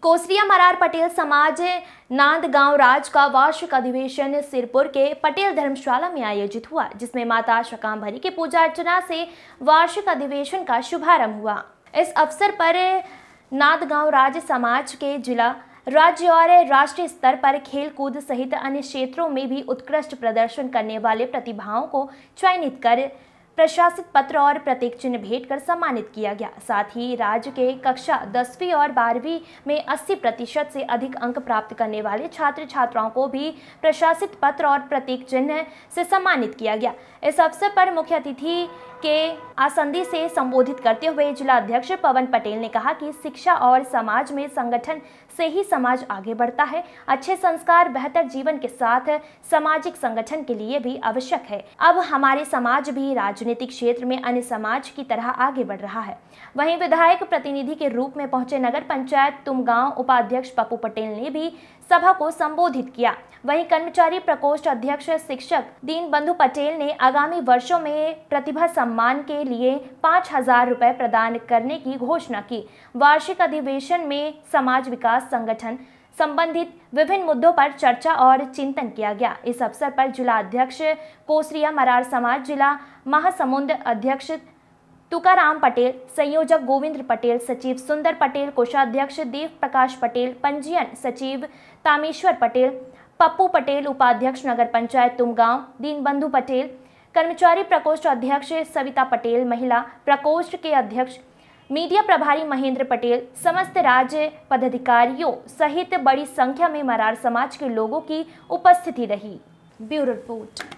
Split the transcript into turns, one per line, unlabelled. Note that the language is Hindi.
कोसरिया मरार पटेल समाज नांदगांव राज का वार्षिक अधिवेशन सिरपुर के पटेल धर्मशाला में आयोजित हुआ, जिसमें माता शाकंभरी की पूजा अर्चना से वार्षिक अधिवेशन का शुभारंभ हुआ। इस अवसर पर नांदगांव राज समाज के जिला, राज्य और राष्ट्रीय स्तर पर खेल कूद सहित अन्य क्षेत्रों में भी उत्कृष्ट प्रदर्शन करने वाले प्रतिभाओं को चयनित कर प्रशासित पत्र और प्रतीक चिन्ह भेंट कर सम्मानित किया गया। साथ ही राज्य के कक्षा 10वीं और 12वीं में 80% से अधिक अंक प्राप्त करने वाले छात्र छात्राओं को भी प्रशासित पत्र और प्रतीक चिन्ह से सम्मानित किया गया। इस अवसर पर मुख्य अतिथि के आसंदी से संबोधित करते हुए जिला अध्यक्ष पवन पटेल ने कहा कि शिक्षा और समाज में संगठन से ही समाज आगे बढ़ता है। अच्छे संस्कार बेहतर जीवन के साथ सामाजिक संगठन के लिए भी आवश्यक है। अब हमारे समाज भी राजनीतिक क्षेत्र में अन्य समाज की तरह आगे बढ़ रहा है। वहीं विधायक प्रतिनिधि के रूप में पहुंचे नगर पंचायत तुमगांव उपाध्यक्ष पप्पू पटेल ने भी सभा को संबोधित किया। वहीं कर्मचारी प्रकोष्ठ अध्यक्ष शिक्षक दीनबंधु पटेल ने आगामी वर्षों में प्रतिभा सम्मान के लिए 5,000 रुपए प्रदान करने की घोषणा की। वार्षिक अधिवेशन में समाज विकास संगठन संबंधित विभिन्न मुद्दों पर चर्चा और चिंतन किया गया। इस अवसर पर जिला अध्यक्ष कोसरिया मरार समाज, जिला महासमुंद अध्यक्ष तुकाराम पटेल, संयोजक गोविंद्र पटेल, सचिव सुंदर पटेल, कोषाध्यक्ष देव प्रकाश पटेल, पंजीयन सचिव तामेश्वर पटेल, पप्पू पटेल, उपाध्यक्ष नगर पंचायत तुमगांव दीनबंधु पटेल, कर्मचारी प्रकोष्ठ अध्यक्ष सविता पटेल, महिला प्रकोष्ठ के अध्यक्ष मीडिया प्रभारी महेंद्र पटेल, समस्त राज्य पदाधिकारियों सहित बड़ी संख्या में मरार समाज के लोगों की उपस्थिति रही। Bureau report.